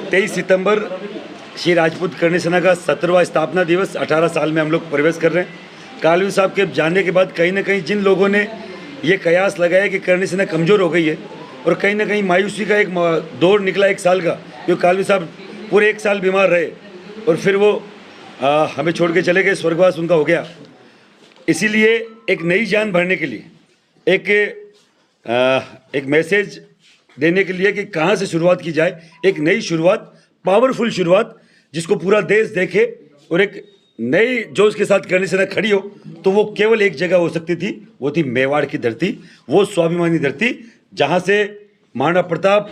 23 सितंबर श्री राजपूत करणी सेना का 17वां स्थापना दिवस 18 साल में हम लोग प्रवेश कर रहे हैं। कालवी साहब के जाने के बाद कहीं ना कहीं जिन लोगों ने ये कयास लगाया कि करणी सेना कमज़ोर हो गई है और कहीं ना कहीं मायूसी का एक दौर निकला 1 साल का, क्योंकि कालवी साहब पूरे 1 साल बीमार रहे और फिर वो हमें छोड़ के चले गए, स्वर्गवास उनका हो गया। इसीलिए एक नई जान भरने के लिए एक मैसेज देने के लिए कि कहाँ से शुरुआत की जाए, एक नई शुरुआत, पावरफुल शुरुआत जिसको पूरा देश देखे और एक नई जोश के साथ करणी सेना खड़ी हो, तो वो केवल एक जगह हो सकती थी, वो थी मेवाड़ की धरती, वो स्वाभिमानी धरती जहाँ से महाराणा प्रताप,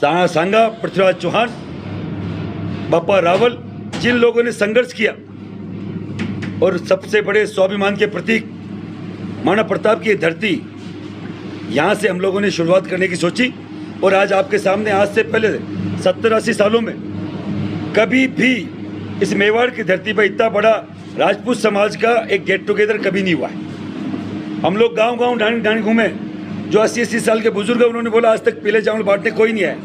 सांगा पृथ्वीराज चौहान, बापा रावल, जिन लोगों ने संघर्ष किया और सबसे बड़े स्वाभिमान के प्रतीक महाराणा प्रताप की धरती, यहाँ से हम लोगों ने शुरुआत करने की सोची। और आज आपके सामने, आज से पहले 70-80 सालों में कभी भी इस मेवाड़ की धरती पर इतना बड़ा राजपूत समाज का एक गेट टुगेदर कभी नहीं हुआ है। हम लोग गांव-गांव ढाणी घूमे, जो 80-80 साल के बुजुर्ग हैं उन्होंने बोला आज तक पीले चावल बांटने कोई नहीं आया।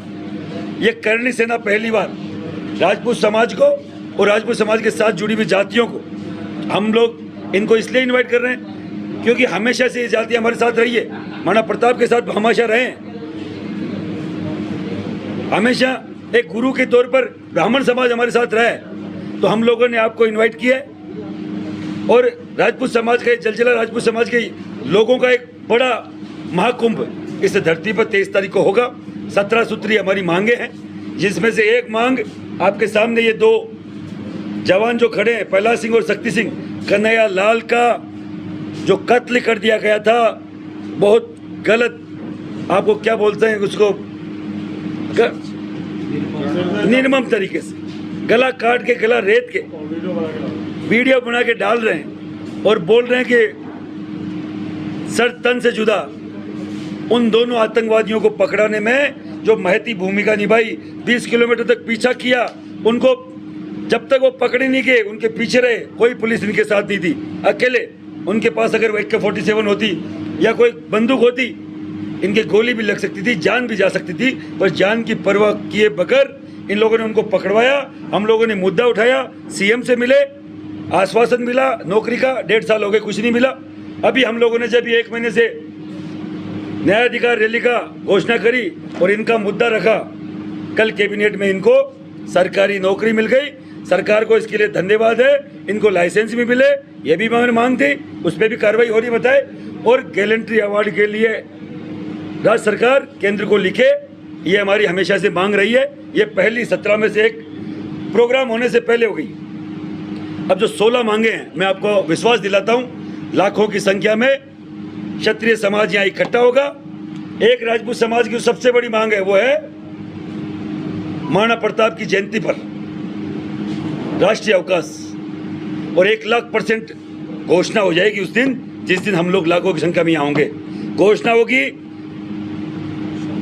ये करणी सेना पहली बार राजपूत समाज को और राजपूत समाज के साथ जुड़ी हुई जातियों को, हम लोग इनको इसलिए इन्वाइट कर रहे हैं क्योंकि हमेशा से ये जाति हमारे साथ रही है, महाराणा प्रताप के साथ हमेशा रहे हैं। हमेशा एक गुरु के तौर पर ब्राह्मण समाज हमारे साथ रहा है, तो हम लोगों ने आपको इनवाइट किया है। और राजपूत समाज का, जलजला राजपूत समाज के लोगों का एक बड़ा महाकुंभ इस धरती पर 23 तारीख को होगा। 17 सूत्री हमारी मांगे हैं, जिसमें से एक मांग आपके सामने ये 2 जवान जो खड़े हैं, प्रहलाद सिंह और शक्ति सिंह, कन्हैया लाल का जो कत्ल कर दिया गया था, बहुत गलत, आपको क्या बोलते हैं उसको, निर्मम तरीके से गला काट के, गला रेत के वीडियो बना के डाल रहे हैं और बोल रहे हैं कि सर तन से जुदा। उन दोनों आतंकवादियों को पकड़ाने में जो महती भूमिका निभाई, 20 किलोमीटर तक पीछा किया, उनको जब तक वो पकड़े नहीं गए उनके पीछे रहे, कोई पुलिस इनके साथ नहीं थी। अकेले उनके पास अगर AK-47 होती या कोई बंदूक होती, इनके गोली भी लग सकती थी, जान भी जा सकती थी, पर जान की परवाह किए बगैर इन लोगों ने उनको पकड़वाया। हम लोगों ने मुद्दा उठाया, CM से मिले, आश्वासन मिला नौकरी का, 1.5 साल हो गए, कुछ नहीं मिला। अभी हम लोगों ने जब 1 महीने से न्यायाधिकार रैली का घोषणा करी और इनका मुद्दा रखा, कल कैबिनेट में इनको सरकारी नौकरी मिल गई। सरकार को इसके लिए धन्यवाद है। इनको लाइसेंस भी मिले, ये भी हमारी मांग थी, उस पर भी कार्रवाई हो रही बताए। और गैलेंट्री अवार्ड के लिए राज्य सरकार केंद्र को लिखे, ये हमारी हमेशा से मांग रही है। ये पहली 17 में से एक प्रोग्राम होने से पहले हो गई। अब जो 16 मांगे हैं, मैं आपको विश्वास दिलाता हूँ, लाखों की संख्या में क्षत्रिय समाज यहाँ इकट्ठा होगा। एक राजपूत समाज की सबसे बड़ी मांग है, वो है महाराणा प्रताप की जयंती पर राष्ट्रीय अवकाश, और 1,00,000% घोषणा हो जाएगी उस दिन, जिस दिन हम लोग लाखों की संख्या में यहाँ होंगे। घोषणा होगी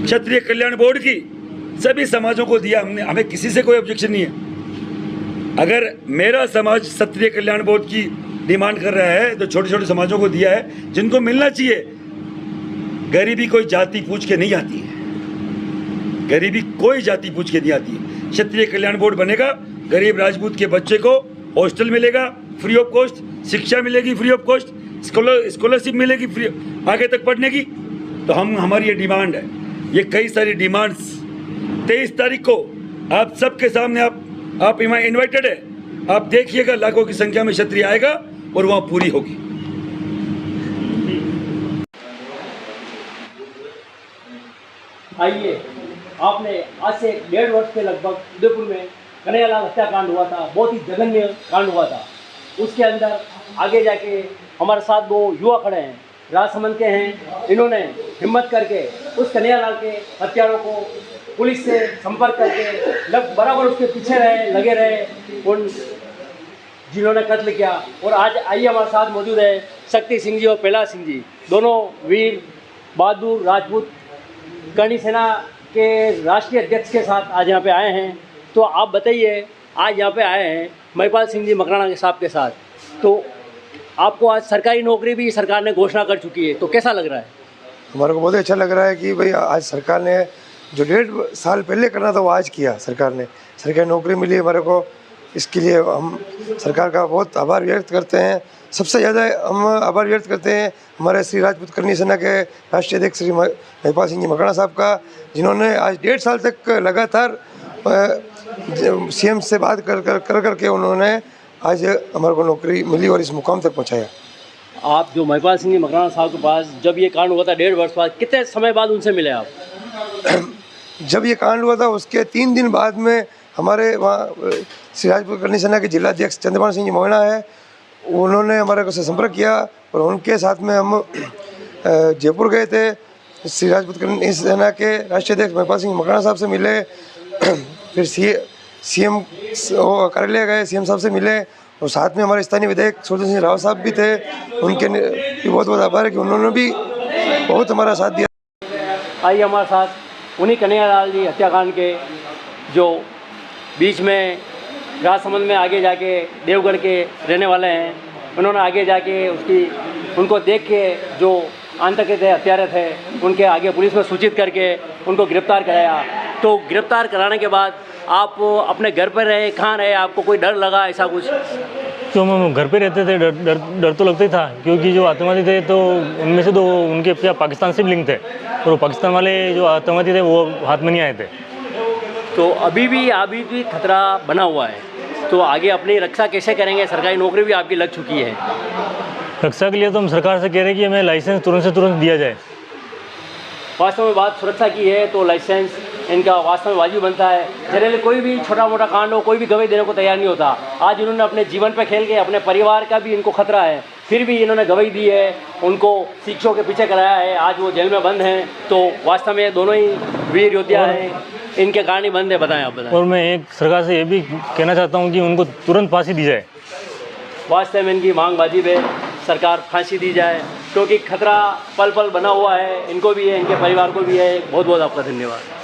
क्षत्रिय कल्याण बोर्ड की, सभी समाजों को दिया हमने, हमें किसी से कोई ऑब्जेक्शन नहीं है। अगर मेरा समाज क्षत्रिय कल्याण बोर्ड की डिमांड कर रहा है तो छोटे छोटे समाजों को दिया है, जिनको मिलना चाहिए। गरीबी कोई जाति पूछ के नहीं आती है, गरीबी कोई जाति पूछ के नहीं आती है। क्षत्रिय कल्याण बोर्ड बनेगा, गरीब राजपूत के बच्चे को हॉस्टल मिलेगा फ्री ऑफ कॉस्ट, शिक्षा मिलेगी फ्री ऑफ कॉस्ट, स्कॉलरशिप मिलेगी फ्री आगे तक पढ़ने की। तो हमारी ये डिमांड है, ये कई सारी डिमांड्स 23 तारीख को आप सबके सामने, आप इन्वाइटेड है। आप देखिएगा, लाखों की संख्या में क्षत्रिय आएगा और वहाँ पूरी होगी। आइए, आपने आज से 1.5 वर्ष के लगभग उदयपुर में कन्हैया लाल हत्याकांड हुआ था, बहुत ही जघन्य कांड हुआ था। उसके अंदर आगे जाके हमारे साथ 2 युवा खड़े हैं, राजसमंद के हैं। इन्होंने हिम्मत करके उस कन्हैया लाल के हत्यारों को पुलिस से संपर्क करके बराबर उसके पीछे लगे रहे, उन जिन्होंने कत्ल किया। और आज आइए, हमारे साथ मौजूद है शक्ति सिंह जी और प्रहलाद सिंह जी, दोनों वीर बहादुर राजपूत करणी सेना के राष्ट्रीय अध्यक्ष के साथ आज यहाँ पे आए हैं। तो आप बताइए, आज यहाँ पे आए हैं महिपाल सिंह जी मकराना के साहब के साथ, तो आपको आज सरकारी नौकरी भी सरकार ने घोषणा कर चुकी है, तो कैसा लग रहा है? हमारे को बहुत अच्छा लग रहा है कि भाई आज सरकार ने जो 1.5 साल पहले करना था वो आज किया सरकार ने। सरकारी नौकरी मिली हमारे को, इसके लिए हम सरकार का बहुत आभार व्यक्त करते हैं। सबसे ज़्यादा हम आभार व्यक्त करते हैं हमारे श्री राजपूत करनी सेना के राष्ट्रीय अध्यक्ष श्री महिपाल सिंह जी मकराना साहब का, जिन्होंने आज 1.5 साल तक लगातार सीएम से बात कर के उन्होंने आज हमारे को नौकरी मिली और इस मुकाम तक पहुंचाया। आप जो महिपाल सिंह जी मकराना साहब के पास जब ये कांड हुआ था 1.5 वर्ष बाद, कितने समय बाद उनसे मिले आप? जब ये कांड हुआ था उसके 3 दिन बाद में हमारे वहाँ श्री राजपूत करनी सेना के जिलाध्यक्ष चंद्रभान सिंह जी मोहना है, उन्होंने हमारे को से संपर्क किया और उनके साथ में हम जयपुर गए थे। श्री राजपूत करनी सेना के राष्ट्रीय अध्यक्ष महिपाल सिंह मकराना साहब से मिले, फिर सीएम कार्यालय गए, सीएम साहब से मिले और साथ में हमारे स्थानीय विधायक सुरजन सिंह राव साहब भी थे। उनके भी बहुत बहुत आभार है कि उन्होंने भी बहुत हमारा साथ दिया। आइए हमारे साथ उन्हीं कन्हैयालाल जी हत्याकांड के जो बीच में राजसमंद में आगे जाके देवगढ़ के रहने वाले हैं, उन्होंने आगे जाके उनको देख के जो आतंकी थे, हत्यारे थे, उनके आगे पुलिस में सूचित करके उनको गिरफ्तार कराया। तो गिरफ्तार कराने के बाद आप अपने घर पर रहे, कहाँ रहे, आपको कोई डर लगा ऐसा कुछ? तो हम घर पे रहते थे, डर तो लगता ही था, क्योंकि जो आतंकवादी थे तो उनमें से 2 उनके क्या पाकिस्तान से भी लिंक थे और वो पाकिस्तान वाले जो आतंकवादी थे वो हाथ में नहीं आए थे। तो अभी भी खतरा बना हुआ है, तो आगे अपनी रक्षा कैसे करेंगे? सरकारी नौकरी भी आपकी लग चुकी है। रक्षा के लिए तो हम सरकार से कह रहे हैं कि हमें लाइसेंस तुरंत से तुरंत दिया जाए। वास्तव में बात सुरक्षा की है तो लाइसेंस इनका वास्तव में वाजिब बनता है। जनरली कोई भी छोटा मोटा कांड हो, कोई भी गवाही देने को तैयार नहीं होता। आज इन्होंने अपने जीवन पर खेल के अपने परिवार का भी इनको खतरा है, फिर भी इन्होंने गवाही दी है, उनको शिक्षकों के पीछे कराया है, आज वो जेल में बंद हैं। तो वास्तव में दोनों ही वीर योद्धा हैं, इनके कारण ही बंद है। बताएं आप बताएं। और मैं एक सरकार से ये भी कहना चाहता हूँ कि उनको तुरंत फांसी दी जाए। वास्तव में इनकी मांग वाजिब है, सरकार फांसी दी जाए, क्योंकि खतरा पल पल बना हुआ है, इनको भी है, इनके परिवार को भी है। बहुत बहुत आपका धन्यवाद।